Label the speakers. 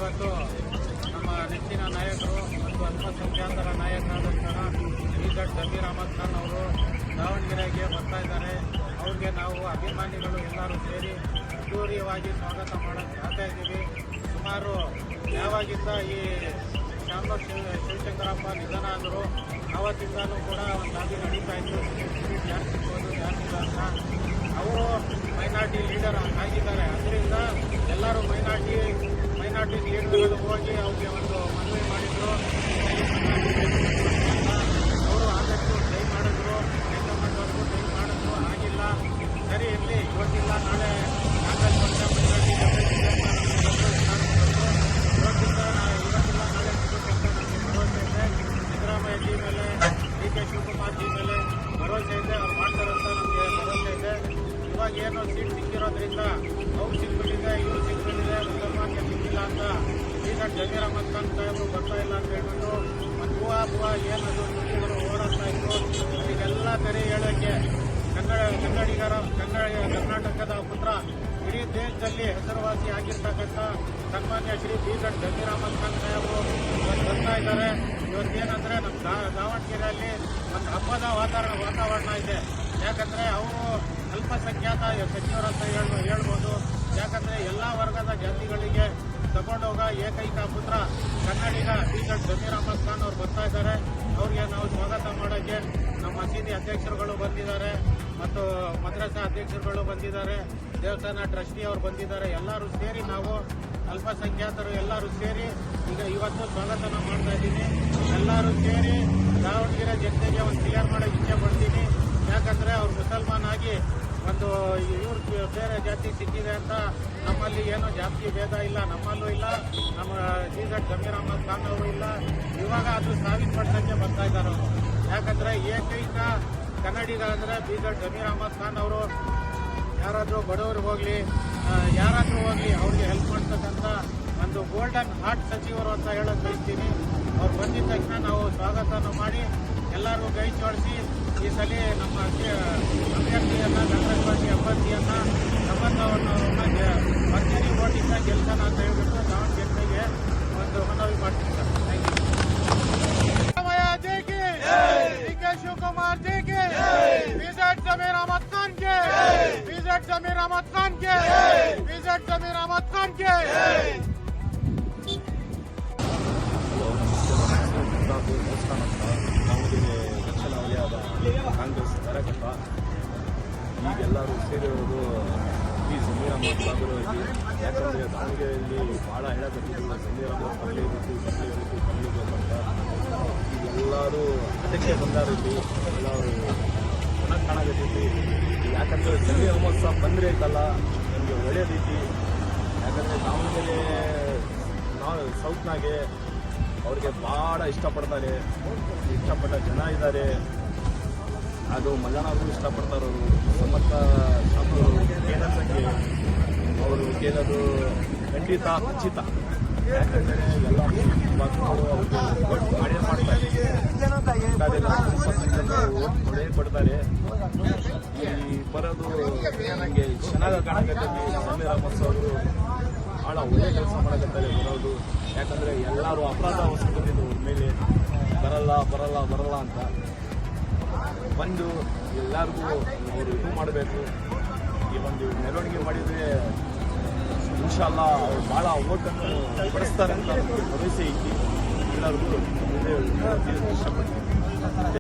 Speaker 1: ಇವತ್ತು ನಮ್ಮ ನೆಚ್ಚಿನ ನಾಯಕರು ಮತ್ತು ಅಲ್ಪಸಂಖ್ಯಾತರ ನಾಯಕರಾದಂತಹ ಶ್ರೀಗಢ್ ಜಮೀರ್ ಅಹಮದ್ ಖಾನ್ ಅವರು ದಾವಣಗೆರೆಗೆ ಬರ್ತಾ ಇದ್ದಾರೆ. ಅವ್ರಿಗೆ ನಾವು ಅಭಿಮಾನಿಗಳು ಎಲ್ಲರೂ ಸೇರಿ ಅದ್ದೂರಿಯವಾಗಿ ಸ್ವಾಗತ ಮಾಡೋಕ್ಕೆ ಆಗ್ತಾ ಇದ್ದೀವಿ. ಸುಮಾರು ಯಾವಾಗಿಂದ ಈ ಶಾಮನೂರು ಶಿವಶಂಕರಪ್ಪ ನಿಧನ ಆದರು ಆವತ್ತಿಂದಲೂ ಕೂಡ ಒಂದು ದಾಳಿ ನಡೀತಾ ಇತ್ತು. ಯಾರು ಸಿಗ್ಬೋದು ಯಾರಿಲ್ಲ ಅಂತ. ಅವರು ಮೈನಾರಿಟಿ ಲೀಡರ್ ಆಗಿದ್ದಾರೆ. ಅದರಿಂದ ಎಲ್ಲರೂ ಮೈನಾರಿಟಿ ಲೀಡರ್ಗಳು ಹೋಗಿ ಅವ್ರಿಗೆ ಒಂದು ಮನವಿ ಮಾಡಿದ್ರು. ಅವರು ಆದಷ್ಟು ಟ್ರೈ ಮಾಡಿದ್ರು, ಹೈಕಮಾಂಡ್ವರೆಗೂ ಟ್ರೈ ಮಾಡಿದ್ರು, ಆಗಿಲ್ಲ. ಸರಿ ಇರಲಿ, ಇವತ್ತಿಲ್ಲ ನಾಳೆ ಕಾಂಗ್ರೆಸ್ ಪಕ್ಷ ಮೈನಾರಿಟಿ ಇವತ್ತಿಲ್ಲ ನಾಳೆ ಸಿಗುತ್ತೆ ಅಂತ ನಮಗೆ ಭರವಸೆ ಇದೆ. ಸಿದ್ದರಾಮಯ್ಯ ಜಿ ಮೇಲೆ, ಡಿ ಕೆ ಶಿವಕುಮಾರ್ ಜಿ ಮೇಲೆ ಭರವಸೆ ಇದೆ. ಅವ್ರು ಮಾಡ್ತಾರಂತ ನಮಗೆ ಭರವಸೆ ಇದೆ. ಇವಾಗ ಏನು ಸೀಟ್ ಸಿಕ್ಕಿರೋದ್ರಿಂದ ಅವ್ರು ಸಿಕ್ಬಿಟ್ಟಿದೆ, ಇವ್ರು ಸಿಕ್ಬಿಟ್ಟಿದೆ, ಮುಸಲ್ಮಾನ್ಗೆ ಸಿಕ್ಕಿಲ್ಲ ಅಂತ ಶ್ರೀಗಢ್ ಜಮೀರ್ ಅಹಮದ್ ಖಾನ್ ಸಾಹೇಬರು ಬರ್ತಾ ಇಲ್ಲ ಅಂತ ಹೇಳ್ಬಿಟ್ಟು ಒಂದು ಹೂವಾ ಏನದು ಸುದ್ದಿಗಳು ಓಡಾಡ್ತಾ ಇತ್ತು. ಅದಕ್ಕೆಲ್ಲ ತೆರೆ ಹೇಳೋಕ್ಕೆ ಕರ್ನಾಟಕದ ಪುತ್ರ ಇಡೀ ದೇಶದಲ್ಲಿ ಹೆಸರುವಾಸಿ ಆಗಿರ್ತಕ್ಕಂಥ ಸನ್ಮಾನ್ಯ ಶ್ರೀ ಶ್ರೀಗಢ್ ಜಮೀರ್ ಅಹಮದ್ ಖಾನ್ ಸಾಹೇಬರು ಬರ್ತಾ ಇದ್ದಾರೆ. ಇವತ್ತೇನಂದ್ರೆ ನಮ್ಮ ದಾವಣಗೆರೆಯಲ್ಲಿ ಒಂದು ಹಬ್ಬದ ವಾತಾವರಣ ಇದೆ. ಯಾಕಂದ್ರೆ ಅವರು ಅಲ್ಪಸಂಖ್ಯಾತ ಸಚಿವರಂತ ಹೇಳ್ಬೋದು. ಯಾಕಂದ್ರೆ ಎಲ್ಲ ವರ್ಗದ ಜಾತಿಗಳಿಗೆ ತಗೊಂಡೋಗ ಏಕೈಕ ಪುತ್ರ ಕನ್ನಡಿಗ ಶ್ರೀಗಢ್ ಜಮೀರ್ ಅಹಮದ್ ಖಾನ್ ಅವರು ಬರ್ತಾ ಇದ್ದಾರೆ. ಅವ್ರಿಗೆ ನಾವು ಸ್ವಾಗತ ಮಾಡೋಕ್ಕೆ ನಮ್ಮ ಮಸೀದಿ ಅಧ್ಯಕ್ಷರುಗಳು ಬಂದಿದ್ದಾರೆ ಮತ್ತು ಮದ್ರಸಾ ಅಧ್ಯಕ್ಷರುಗಳು ಬಂದಿದ್ದಾರೆ, ದೇವಸ್ಥಾನ ಟ್ರಸ್ಟಿ ಅವರು ಬಂದಿದ್ದಾರೆ. ಎಲ್ಲರೂ ಸೇರಿ ನಾವು ಅಲ್ಪಸಂಖ್ಯಾತರು ಎಲ್ಲರೂ ಸೇರಿ ಈಗ ಇವತ್ತು ಸ್ವಾಗತನ ಮಾಡ್ತಾ ಇದ್ದೀನಿ. ಎಲ್ಲರೂ ಸೇರಿ ದಾವಣಗೆರೆ ಜನತೆಗೆ ಒಂದು ಕ್ಲಿಯರ್ ಮಾಡೋಕ್ಕೆ ಇಚ್ಛೆ ಪಡ್ತೀನಿ. ಯಾಕಂದರೆ ಅವ್ರು ಮುಸಲ್ಮಾನ್ ಆಗಿ ಒಂದು ಇವ್ರು ಬೇರೆ ಜಾತಿ ಸಿಕ್ಕಿದೆ ಅಂತ ನಮ್ಮಲ್ಲಿ ಏನೋ ಜಾತಿ ಭೇದ ಇಲ್ಲ, ನಮ್ಮಲ್ಲೂ ಇಲ್ಲ, ನಮ್ಮ ಶ್ರೀಗಢ್ ಜಮೀರ್ ಅಹಮದ್ ಖಾನ್ ಅವರು ಇಲ್ಲ. ಇವಾಗ ಅದು ಸಾಬೀತುಪಡಿಸೋಕ್ಕೆ ಬರ್ತಾ ಇದ್ದಾರೆ ಅವರು. ಯಾಕಂದರೆ ಏಕೈಕ ಕನ್ನಡಿಗ ಅಂದರೆ ಶ್ರೀಗಢ್ ಜಮೀರ್ ಅಹಮದ್ ಖಾನ್ ಅವರು. ಯಾರಾದರೂ ಬಡವರು ಹೋಗಲಿ, ಯಾರಾದರೂ ಹೋಗಲಿ, ಅವ್ರಿಗೆ ಹೆಲ್ಪ್ ಮಾಡ್ತಕ್ಕಂಥ ಒಂದು ಗೋಲ್ಡನ್ ಹಾರ್ಟ್ ಸಚಿವರು ಅಂತ ಹೇಳೋದು ಬಯಸ್ತೀನಿ. ಅವ್ರು ಬಂದಿದ್ದ ತಕ್ಷಣ ನಾವು ಸ್ವಾಗತನ ಮಾಡಿ ಎಲ್ಲರಿಗೂ ಕೈ ಜೋಡಿಸಿ ಈ ಸಲ ನಮ್ಮ ಅಭ್ಯರ್ಥಿಯನ್ನು ಕಾಂಗ್ರೆಸ್ ಪಾರ್ಟಿ ಅಭ್ಯರ್ಥಿಯನ್ನು ಸಂಬಂಧವನ್ನು ಭರ್ಜರಿ ಓಟಿಂದ ಗೆಲ್ಸೋಣ ಅಂತ ಹೇಳ್ಬಿಟ್ಟು ದಾವಣಗೆರೆಗೆ ಒಂದು ಮನವಿ ಮಾಡ್ತೀನಿ ಸರ್. Thank you. ಜೈಗೆ ಡಿ ಕೆ ಶಿವಕುಮಾರ್ ಜೈಗೆ, ಶ್ರೀಗಢ್ ಜಮೀರ್ ಅಹಮದ್ ಖಾನ್ ಗೆ, ಶ್ರೀಗಢ್ ಜಮೀರ್ ಅಹಮದ್ ಖಾನ್ ಗೆ, ಶ್ರೀಗಢ್ ಜಮೀರ್ ಅಹಮದ್ ಖಾನ್ ಗೆ.
Speaker 2: ದಾವಣಗೆರೆ ದಕ್ಷಿಣ ವಲಯದ ಕಾಂಗ್ರೆಸ್ ಕಾರ್ಯಕರ್ತ. ಈಗೆಲ್ಲರೂ ಸೇರಿರೋದು ಈ ಜಮೀರ್ ಅಹಮದ್ ಸಾಗರು. ಯಾಕಂದರೆ ದಾವಣಗೆರೆಯಲ್ಲಿ ಭಾಳ ಹೇಳಕತ್ತಿದ್ರು ಜಮೀರ್ ಅಹಮದ್ ಕಮ್ಮಿ ಅಂತ. ಈಗೆಲ್ಲರೂ ಅದಕ್ಕೆ ಬಂದಾರಲ್ಲಿ ಎಲ್ಲರೂ ಚೆನ್ನಾಗಿ ಕಾಣಕತ್ತೈತಿ. ಯಾಕಂದರೆ ಜಮೀರ್ ಅಹಮದ್ ಸಾಬ್ ಬಂದರೆ ಐತಲ್ಲ ನಮಗೆ ಒಳ್ಳೆಯದೈತಿ. ಯಾಕಂದರೆ ದಾವಣಗೆರೆ ಸೌತ್ನಾಗೆ ಅವ್ರಿಗೆ ಭಾಳ ಇಷ್ಟಪಡ್ತಾರೆ, ಇಷ್ಟಪಟ್ಟ ಜನ ಇದ್ದಾರೆ. ಅದು ಮಲ್ಲನವರು ಇಷ್ಟಪಡ್ತಾರೆ. ಅವರು ಸಮರ್ಥ ಶಾಮರು ಕೇಳೋಕ್ಕೆ ಅವರು ಕೇಳೋದು ಖಂಡಿತ ಖಚಿತ. ಯಾಕಂದರೆ ಎಲ್ಲ ಮಕ್ಕಳು ಅವ್ರಿಗೆ ಓಟ್ ಮಾಡೇ ಮಾಡ್ತಾರೆ, ಒಳ್ಳೆ ಕೊಡ್ತಾರೆ. ಈ ಬರೋದು ನನಗೆ ಚೆನ್ನಾಗಿ ಕಾಣಕತ್ತೈತಿ. ಜಮೀರ್ ಅಹಮದ್ ಅವರು ಭಾಳ ಒಳ್ಳೆ ಕೆಲಸ ಮಾಡಕತ್ತಾರೆ ಬರೋದು. ಯಾಕಂದರೆ ಎಲ್ಲರೂ ಅಪರಾಧ ಹೊಸ್ಕೊಂಡಿದ್ದು ಮೇಲೆ ಬರಲ್ಲ ಅಂತ ಬಂದು ಎಲ್ಲರಿಗೂ ಅವರು ಇದು ಮಾಡಬೇಕು. ಈ ಒಂದು ಮೆರವಣಿಗೆ ಮಾಡಿದರೆ ಇನ್ಶಾಲ್ಲಾ ಅವ್ರು ಭಾಳ ಓಟನ್ನು ಪಡಿಸ್ತಾರೆ ಅಂತ ಭರವಸೆ ಐತಿ. ಎಲ್ಲರಿಗೂ ಇಷ್ಟಪಡ್ತೀನಿ.